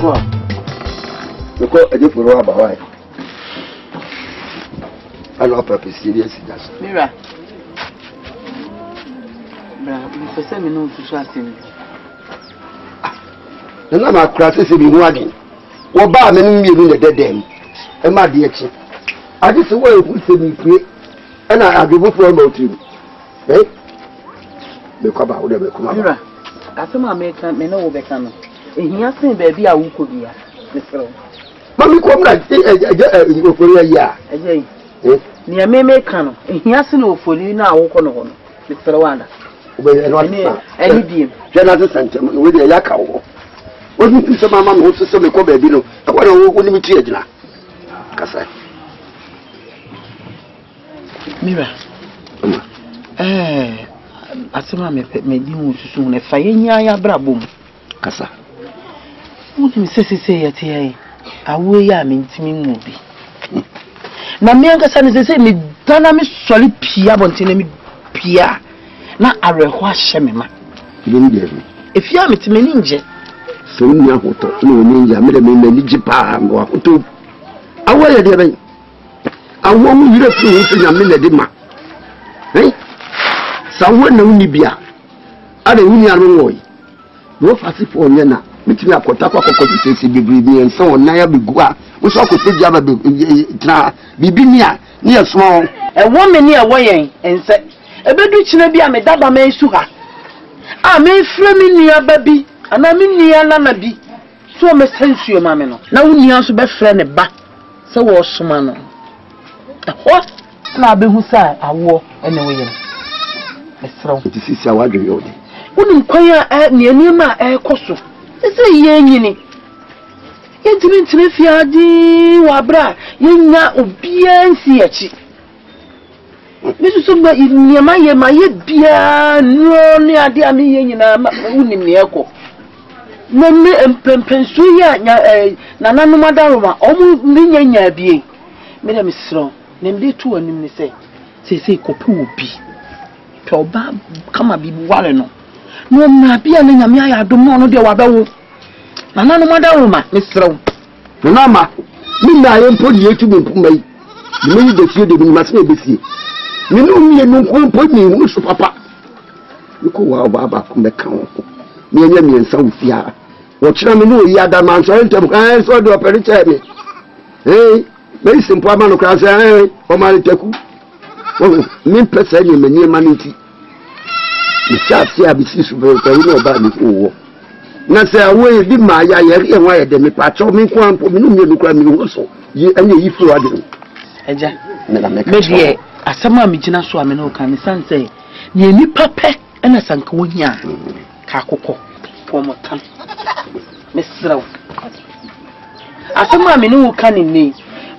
What? Because I just for about why. I know purpose serious. Mira. Bra, you say me no to trust him. Na ma krase se bi hu ade. Wo ba me no mienu na dedem. E ma de echi. Ade se wo efu se mi fie. E na agebo for ma otu. Eh? Me kwa ba wo de me kuma. Mira. Asema America me no wo beka no. Ehia sen ba bi a wo ko bia. Me fero. Mami ko mra ofori ya. Ejei. Ni ameme ka no. Ehia sen ofori na wo ko no ho no. Me fero wanda. Obe no ani diem. Jana se santem no we de ya ka wo. Obi ti se mama no so me ko ba bi no. E kwa na wo ni mi ti agina. Kasa. Mira. Asema me di mu susu na fa yenya ya brabom. Kasa. Woni mi sese yete ai. Awo ya me ntimi mu bi. Na me ankasa ne sese me dana me soli pia bontene me pia. Na areho ahye me ma. Ni de. Efia me timi ni nje. So ni ahoto no ni nja me de me ni jipa ngo ahoto. Awo ya de ben. Awo mu yire fi wo nya me na de ma. Sawo na uni bia. Ade uni aro woyi. Wo fasi fo onye na. Mitimi akota kwa kokoti sesi bibiri ensa wona ya begua. Wo so akoti dia ba tra bibi ni a ni eso. E wo me ni e wo yen ense. Ebedu china bi a me daba me su ha. A me fre mi ni aba bi. Ana mi ni ana na bi. So me sensuo ma me no. Na wo ni anso be fre ne ba. Se wo soma no. Ho na be hu sa awo ene wo yen. Esraw. It is ya wadwe yo de. Wonu kwanya ne anima koso. Ese ye nyini. Yentimi ntime fiadi wa bra yenya obia nsi achi. Mesu so ba nyama ye ma ye bia no ne ade ami ye nyina unim ne eko. Na me empempenso ya na nanum adaroma omu nyanya bie. Me dem sro. Nem de tu anim ne se kopu obi. Oba kama bibi wale no no na bia na nyame aya domo no de wabewo na nanu madaroma misrew na ma mi na ye mpodi etu be mpumai ni mi de fie de mi mase e besie mi no mi no nko ni hu so papa niko wa baba ko meka ho mi anya mi ensa ufia wo kira mi no yi adama nso entem kan so de operator mi me simple ama no kra se o ma teku mi pesa ni mani maniti Isasi abisi sube kwa wino ba mi uwo. Na se awe bi ma ya ye nwa ye de mi pacho mi kwa ampo mi no mi nukura mi woso. Ye anya yifu ade. Eja. Me die asama mi gina so ame no ka mi sanse. Ye ni pape na sanka wonya. Ka akokọ. Pomo tam. Mesraw. Asama mi no ka ni ni.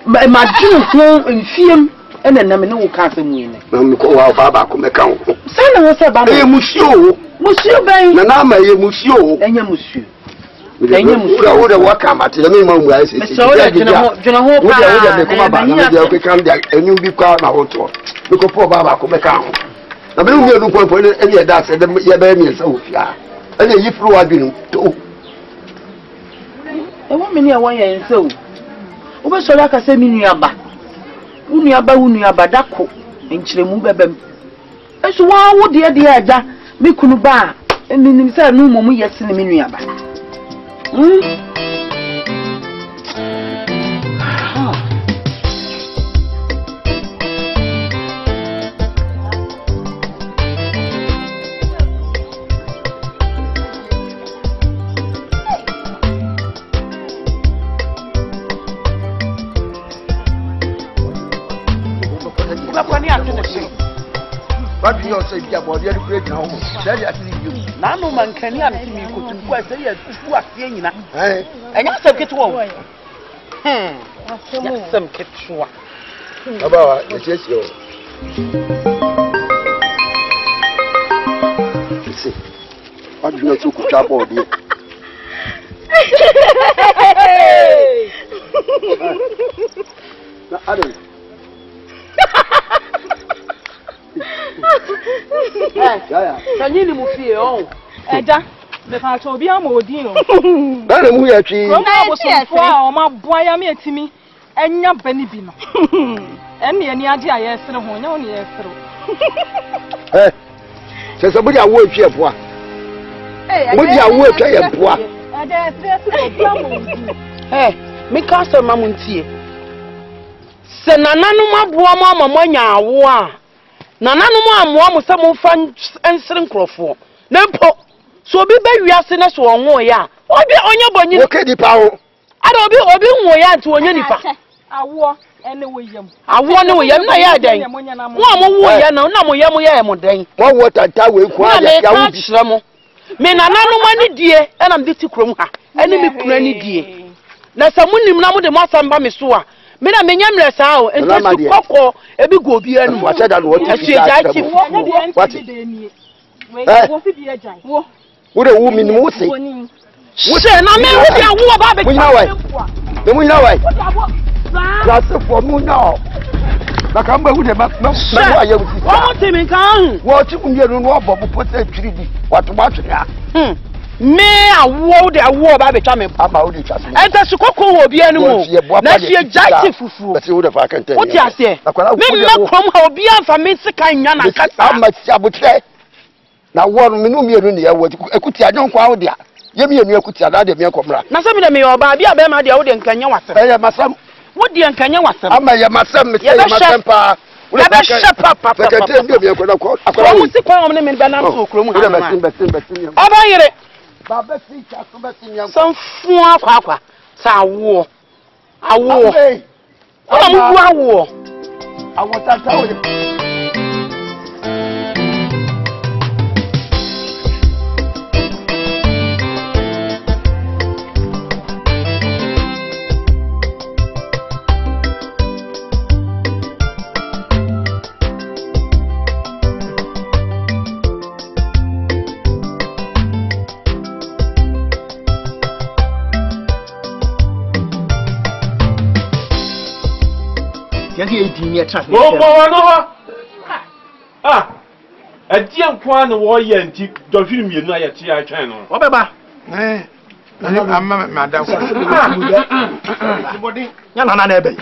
Ma dinu ho mfiem ena na me no ka asemu ni. Na mi ko wa baba ko meka ho. Sana wo se ba no. Musio. Musio ben. Na ma ye musio. Enya musio. Enya musio. Wo de waka mate na me ma mu ai se. So wo de jina ho pa. Wo de me ko baba na me de ko kan dia enyu bi kwa na ho to. Me ko po baba ko meka ho. Na me mu ye no po ene ye da se de ye ba mi se ofia. Ene yi fru wa binu to. E wo me ni e wo ye nse o. Wo be so la ka se mi nuaba. Unuaba dako enchiremu bebem. Eso wa wo de aja me kunu ba eninim se no momu yesi ne me nuaba. But you say you are body great now. That is you. Nanu mankani amtimi kutu kwa say ya tufu afie nyina. Enya sem ketwo. Ya sem ketwa. Baba, yes yo. See. What you to kuta body. Na ade. Kanyini mufie on. Eja. The part of Biamodino. That is we are tree. I was so my boy, I mean to me, and your Benny Bino. And me, any idea, yes, and only yes. Eh, says somebody I work here for. What do you work here for? Hey, me cast a mamuntie. Senananuma boama mamanya wa. Nananuma mo some fan and srinkrofo. Nempo. So be wiase na so onwo ya. Obi onye bonyi. Okay di pa o. Ada obi nwo ya nti onye nipa. Awo ene woyam. Awo ne woyam na ya dan. Wo mo wo ya na mo yam ya mo dan. Wo wo tata we ku aja ya wo bi. Me nananuma ni die e na me ti krom ha. Ene me kura ni die. Na samunim na mo de masamba me so a. Me na me nyamre saa o. Enti kokko e bi go bi anu. Wa da no wo ti. What? Wo de wo mi ni wo se. Wo se na me wo dia wo ba be. Mo nya wai. Me mo nya wai. Class for mo nya. Na ka mba wo de ma wo aye wo ti. Wo ti mi kan. Wo ti ku mienu no obo bo pote twiri di. Wato ba twiri a. Me awo de awo ba be twa me. Ama wo de twa se. Enta su kokko wo bi anu mo. Na sie jaiti fufu. Bese wo de fa kan ten. Wo ti ase. Me me krom ha obi anfa me sika nya na kasa. Ama ti abotre. Na wo no me no mienu ne ya wo ekuti ajon kwa wo dia. Ye mienu ekuti ada de me komra. Na se me de me oba bi aba ma de wo de nkanya wasem. Eh masam. Wo de nkanya wasem. Ama ya masam me say masam pa. Ya ba shepa papa. Sekete ndio me ko na ko. Akwa mu si kwa mo ne me ba na so okro mu ha. Besin. Oba yire. Baba si cha so besin yan. Some fu akwa. Sa awo. Awo. Oba mu bu awo. Awo tata wo. A dear quan warrior and tea, don't you mean I at your channel? What about? I'm madam. Yana nebe.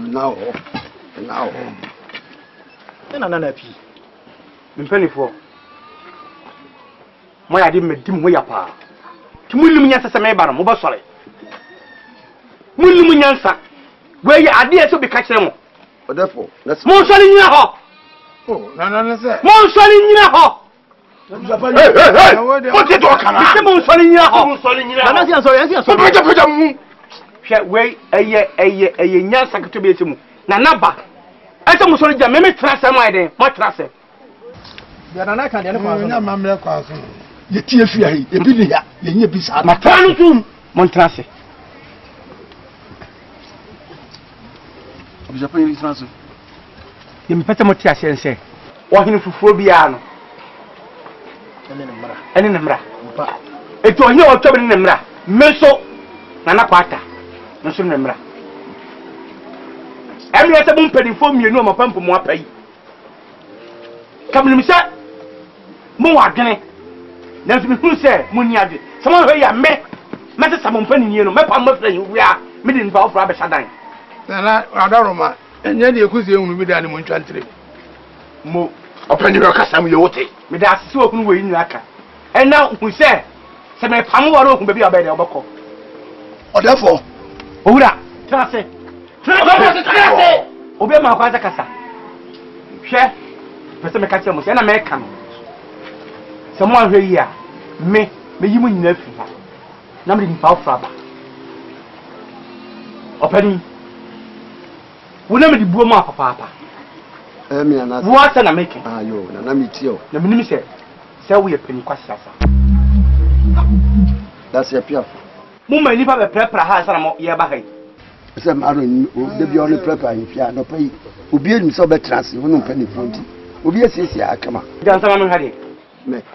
Now. Yana nepi. In penny for my I didn't make him way up. To Mullumian Sameba, Moba Solid. Mullumiansa, where your idea to be catching. Therefore, let's more selling your hop. Oh, no, sir. More selling your hop. What you talking about? More selling your hop. Selling your hop. Wait a year, secretary to me. Nanaba. I don't sorry, Jamie trust my day, my trust. There are not a mamma cousin. You tear fear, you be here, you be sad. My plan to Montrase. Japan is answer. You better motias and say, walking for Fobiano. And in the Mra. It was your trouble in the Mra. Meso Nanapata. No sooner Mra. I'm not a bumping for me, no more pump more pay. Come, Missa. More again. Now, who said, Muniadi? Someone where you met. Matter some penny, you know, my palm of the we are mid involved Rabbi Sadan. Adaroma, and then you could only be the animal country. Mo, open your custom, you would with that spoken way in Laka. And now we say, some a palm will be a better boko. Or therefore, Oda, Trase, Obey my father Cassa. Share, Mr. Macassam, and American. Someone here, me you win nothing. Nothing about Fraba. Opening. We never did boom up, Papa. What am I making? Ah, you, and I'm with you. The minister said we are penny quassa. That's a piaf. Mumma, you have a prepper has a more year behind. Some Aaron will be only prepper if you are no pay. Who be in so better as you won't penny for it. Who be a sissy, I come up. Down some honey.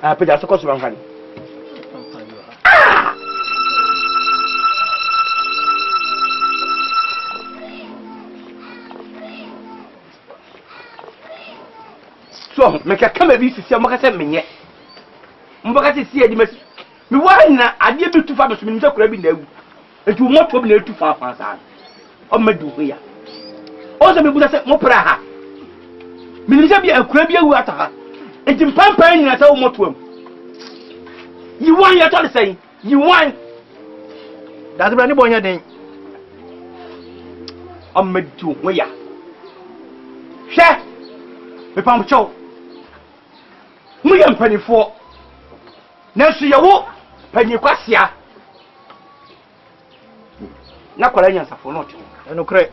I put us a cost of honey. So so me ka kama bi sisi mo ka se menye mo ka se si adi ma mi wa na ade bi tu fa me so mi kura bi na awu etu mo to bi na etu fa fa sa o ma du ho ya o so me bu se mo pra ha mi ni se bi akura bi awu ata ha enti mpampa nyina se o mo to am you want ya to say you want that's brand boy den o ma du ho ya hwe me pam chow mu yɛ mpanifo nanso yɛ wo panikwasia na kwala nyansafo no te eno kre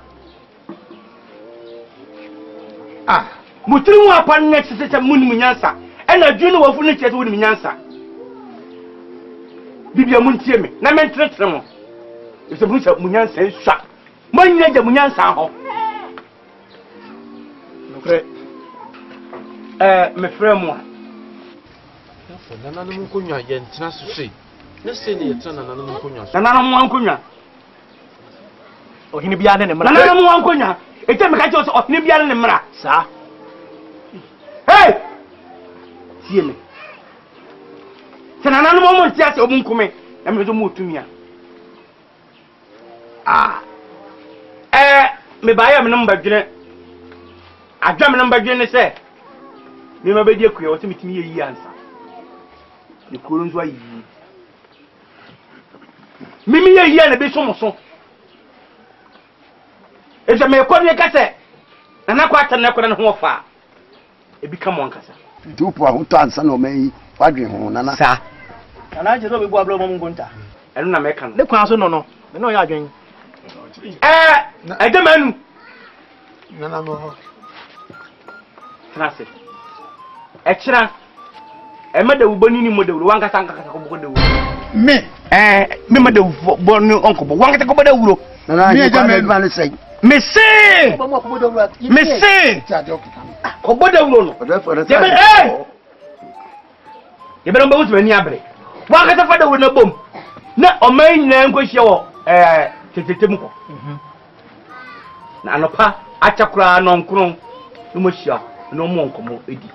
mutiri mu apa ne tete munim nyansa ɛna dwunu wafu ne tete wunim nyansa bibia mu ntie me na mentrete mo ɛsɛ mu nsa mu nyansa nswa mo nyina gya mu nyansa ho no kre me frɛ mo nana no nkonwa ye ntena so sei na sei ne yetra nana no nkonwa so nana mo nkonwa ohini bia ne ne mra nana mo nkonwa ete me ka che so ohini bia ne ne mra sa hey tie me nana no mo ntia se obunkome na me so mo otumia me ba ya me no mbadwene adwa me no mbadwene se me ma bedi akuya wote mitimi ye yi ansa ne kuro nzo ayi mimi ye yi na be so mo so eja me ko ne kase na kwa ata na ko na ho fa e bi ka mo ankasa ntupo a hoto ansa na o mai wadwe ho nana sa nana je so be bu ablo mo ngonta enu na me kan ne kwa so no me no ya adwen eja manu nana mo trase ekira emada uboni ni modewuro wankasa nkaka ko bodewu me me madawu bonu onko bo wankasa ko bodewuro nana je kwa me ba ne sei Messi! Messi! Ko bodewuro no. Ye be no ba wutu ni abre. Wa ka ta fada wo na bom. Na o man nyina nko hye wo tetetem ko. Na anopa achakura no nkron no mo hia no mo nkomo edi.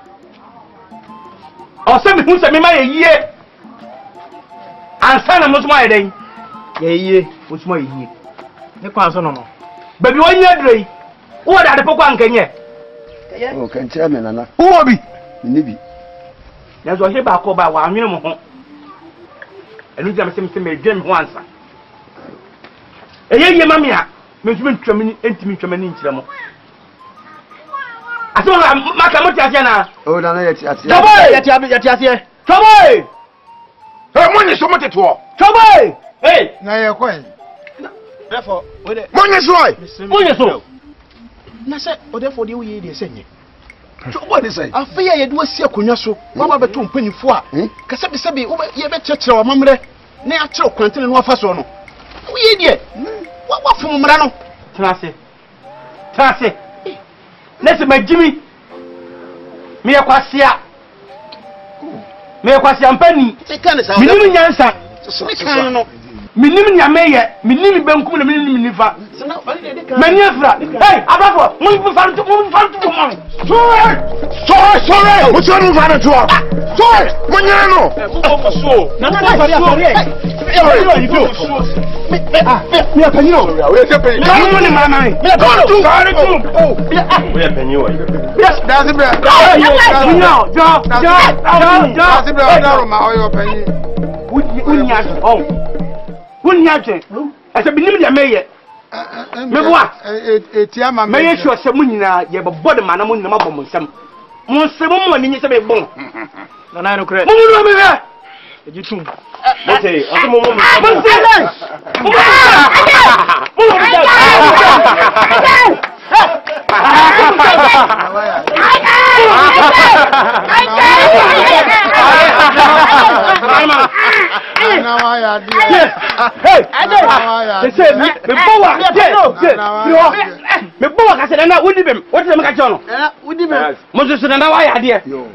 O se mi hu se mi ma ye yie. Ansa na mo so ma ye den. Ye yie, mo so ma ye yie. Ne kwa so no. Baby one year dre. Wo da de pokwa nkenye. O kan che me nana. Wo bi. Ni bi. Na zo he ba ko ba wa anwene mo ho. Enu dia me se me dwem ho ansa. Eye mami a, me so ntwam ntimi ntwam ni nkyere mo. Aso maka mo tiase na. O nana ye tiase. Toboy! Ya tiase. Toboy! Hey, money so much to. Toboy! Hey! Na ye kwen. Therefore, we the money so. Na say, o therefore dey we dey senye. Toboy dey say. Afia ye do asi akonwa so. Mama beto mpanyifo a. Ka sebi ye be kyekere wa mamre. Na ya kyere kwantene no afa so no. Wo ye die. Wa fom mra no. Trase. Nese majimi. Me yakwasia. Me yakwasia mpani. Minimi nyansa. No. Minim nyameye, minim benkum na minim nifa. Mani afra. Hey, abafo, mun faru mo. Sorry. What you want to do? Sorry. Munya no. So. Na afari. You do. Me apanyo. We say pay. Come on mama. Me go. We apanyo. Yes, that's it. No, jo. That's it. That's my oil penny. Unya oh. Unya je. Asa binim dia meye. Meboa. Etia ma me ye sure se munyina ye bobode ma na munyina mabom nsam. Mo nsem mo ni nyese be bon. Na na no kre. Mo no me he. Ejitum. Mete, aso mo mo. Me bowa ka se na wudi bem. What se me ka chono? Wudi bem. Mo so na wa ya de. Yo.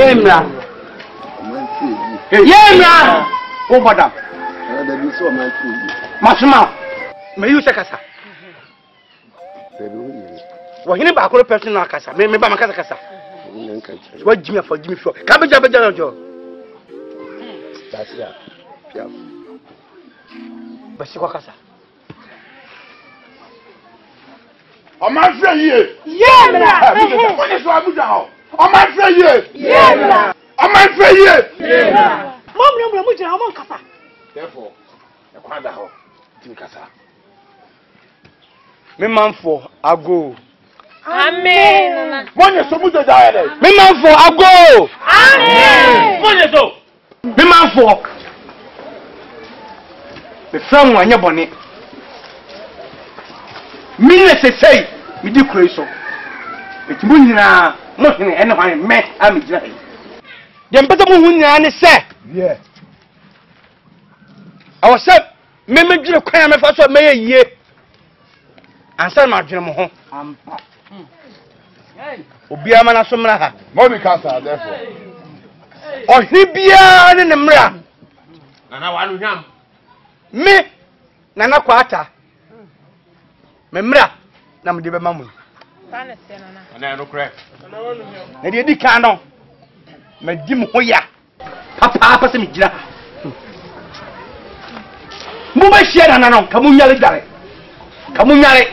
Yemra. Yemra. Oh, madam. Masuma. May you say kasa? Well, he never called a person like kasa. Me ba makasa kasa. What Jimmy for? Cabbage, that's yeah. But she kasa. On my friend here. Yeah. What is what down? On my friend here. Yeah. On my friend here. Yeah. Mom, no, muja, I'm on kasa. Therefore, the kwanda ho. Timi kasa. Me man for ago. Amen. Money so much die. Me man for ago. Amen. Money so. Me man for. Me from wanya boni. Me le say me di kure so. Etimu nyina mo hene ene hwan me am gina. Dem pete mo hunya ne se. Yeah. I was said me gina kwan me fa so me yie. Ansa ma dwene mo ho. Ampa. Obi ama na so mra ha. Mo bi kasa therefore. Ohni bia ne ne mra. Nana wanu hwam. Me nana kwata. Me mra na me de be mamu. Fa se nana. Na no kre. Na de di kan no. Me di mo ya. Papa se me gira. Mo ba hie nana no, ka mo nyale dare. Ka mo nyale.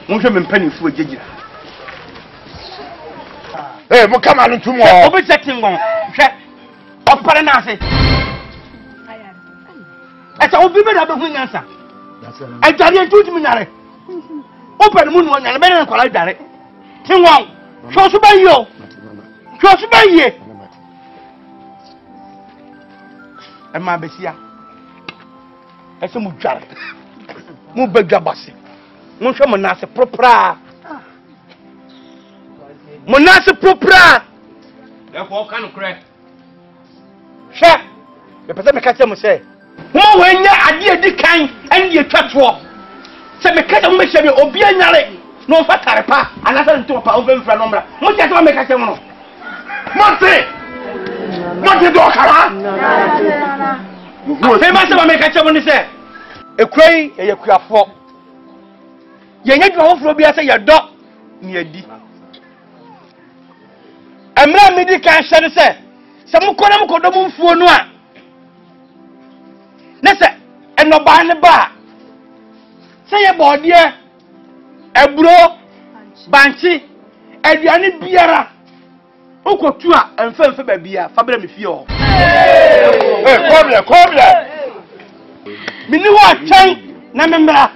Mo hwe me mpani fu ajegira. Eh, mo kama no tumo. Obi checking gon. Hwe. Opare na ase. Esa obi be da be hu nyansa. E jare entuti mi nyare. Open mu no nyare be na kwala dare. Tinwon. Hwe so ba yi o. Hwe so ba yi. E ma be sia. Ese mu dware. Mu badwa base. Mo hwe mo na ase propra. Monase propra. Therefore can correct. Sha. The person me catch am say. Mo wenya ade edi kan and ye twatwo. Se me catch am me hye be obi anyare. No fa tarepa. Anasa nto pa over mfra no mra. Mo catch am me catch am no. Monte do kala. Fe ma se ma me catch am ni se. Ekwei ye kuafo. Ye nya dwa ofro bia se ye do ni adi. Amra medi kan hye se mo kona mo kodo mo mfuo no a na se enoba ne ba se ye bode eburo banchi aduane biara okotu a emfemfe ba bia fa bra me fie ho come here mini wa twan na memra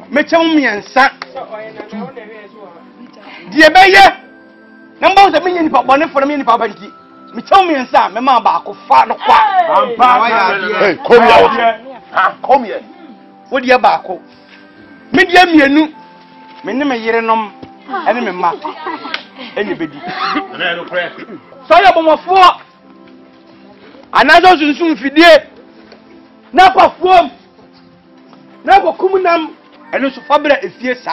me chem miensa die beye Number of the million people born for me in Papa. Me tell me and Sam, my mama back of father. Hey, come here. Come here. What do you back? Me dear me, no. Me name a yerenum, and me ma. Anybody. So you have more four. Another soon fide. Napa form. Napa kumunam. And also Fabra is yes,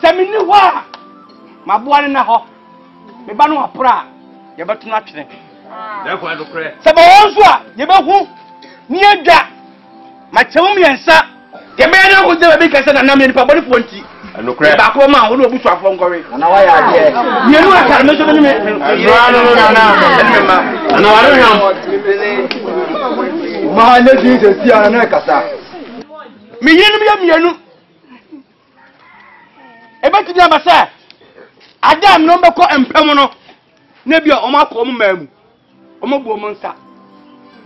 Semini wa ma boane na ho me ba no apra ye beto na twene therefore do kre se ba won so a ye be hu ni adwa ma chewum yensa ye me na ko de be kase na nam ye nipa body fo nti no kre ba ko ma wo no obusu afo ngore na wa ya ade ye nu aka me so me me na wa no ham ma ne di se si ana na kasa me yenu ya mienu ebeti dia basa adam no mbeko empem no na bia o makọ mo mamu o magbo mo nsa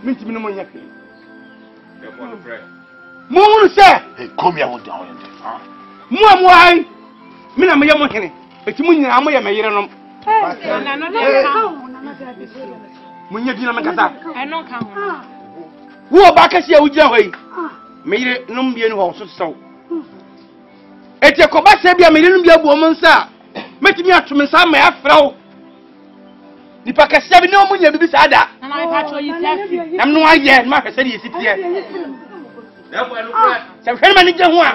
mintimi no mo nya pe mo wonu se come here hold down mo amwai me na me ye mo hene eti mo nyina mo ye me yere no mo nya dina me kasa eno ka ho wo ba ka sia wo gina hoi me yere no mbie no ho so so eti ko ba se bia me yere no bia bo mo nsa metimi atome sa ma afrawo ni pa ka se bi no mo nya bibi sa da na ma pa cho yi selfie nam no aye ma ka se di yesi tie na bo enu kra se hwe ma ni je ho a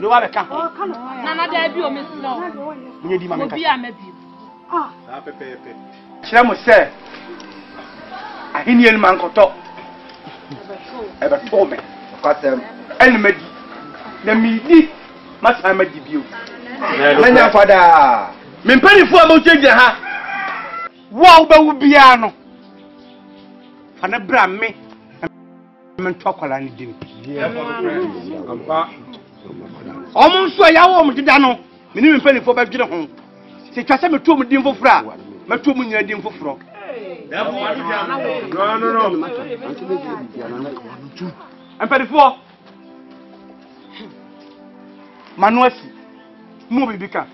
do wa be ka na da bi o me slow Munye di mama Obi amabi. pepe. Kira mo se. Ahini en man koto. Ebe to me. Kwatem. En madi. Na mi di masa madi bio. Nanya fada. Me mpani fu amojeje ha. Wo ba wu bia no. Fa na bra me. Me ntokwala ni dim. Ampa. Omo nso ya wo mo dida no. Me ni me mpani fu ba dwene ho. Se twa se me to mo dim foforo a. Me to mo nyina dim foforo. No. Mpani fu. Manuasi. Mo bibika.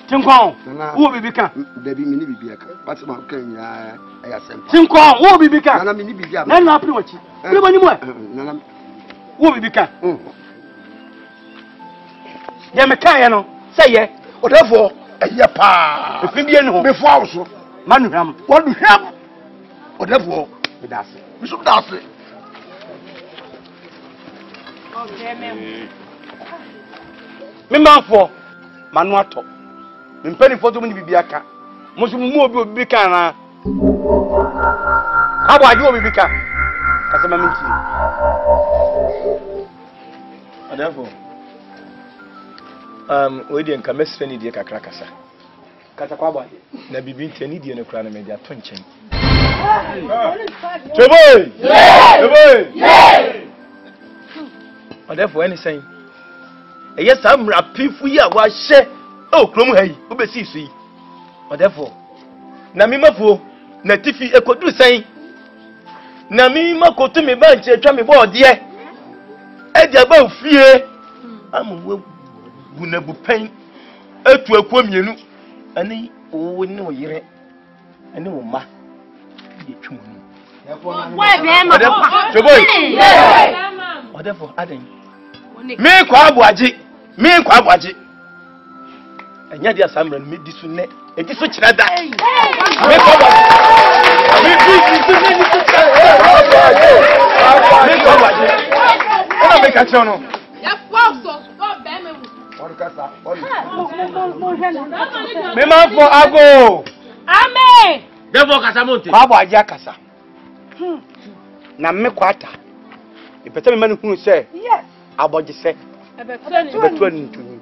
Tinkon, wo bibika. Debi mini bibiaka. Bati ma kan ya aya sempa. Tinkon, wo bibika. Nana mini bibia. Na na apri wachi. Pri bani mo. Nana Wo bibika. Ya me kan ya no. Say ye. Odefo eye pa. Efi bie no. Befo awso. Manu hram. Wadu hram. Odefo Bidase. bisu dase. Me manfo manu ato. Me mpani foto mu ni bibiaka. Mo so mu obi bibika na. Abo aje obi bibika. Kasa ma minti. Adafo. We dey nka mesre ni die kakra kasa. Kasa kwa abo. Na bibi ntia ni die ne kura na me dia to nchen. Cheboy! Cheboy! Adafo any saying. Eye sam rapifu yi a wa hye o krom ha yi obesi su yi. Adafo. Na mi mafuo na tifi ekodu saying. Na mi makotu me ba nche twa me bo de e. Edi aba ofie. Amu bunabu pen etu akwa mienu ani wo ni oyire ani wo ma ye twum no Why be ma? Joboy odefo aden me kwa abuaje enya dia samra no me disu ne edisu kira da me kwa abuaje me disu ne disu kira me kwa abuaje ona me ka chono Ya foso, go be me. Me manfo ago. Amen. Devil kasamonte. Abo aje akasa. Na me kwata. Ipete me manu hunu se. Yes. Aboje se. Ebetu ni ntuni.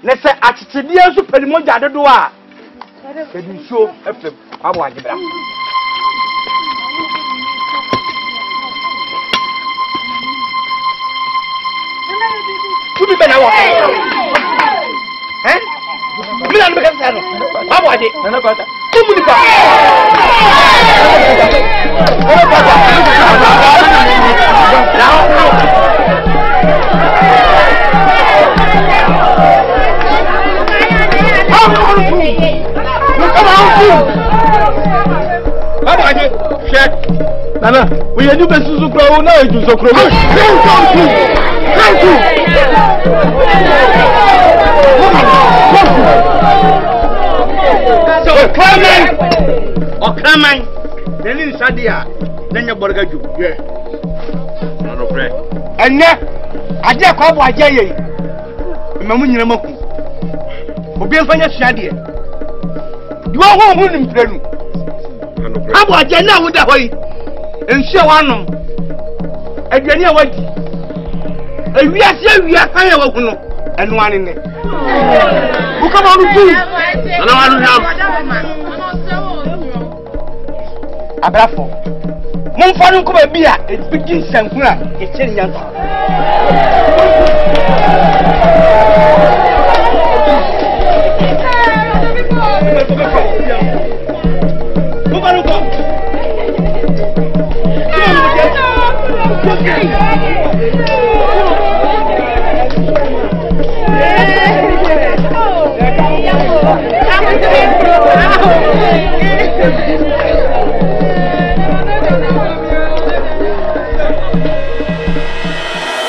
Na se atitide asu panimo jadedo a. Edu so efem abo aje bra. Tubi bena wa. Mira no me cansa no. Abo aje. nana kwata Comunica. Abo aje. Check. nana we you be susu kro wo na eju so kro So Okraman. Deni Sadia. Nenya borga ju. Yeah. No pray. Anya ade kwa abo aje ye. Mamu nyina maku. Obi enfanya Sadia. Diwa ho hu nim prenu. No pray. Abo aje na wo da hoyi. Enhia wanom. Aduane a wadi. Awia kan ya wahu no. Enu ane ne. Buka ma no du. Nana wanu ham. Abrafo. Momfa no ko ba bia ebigi nsankun a ekere nyansa. Buka no ko.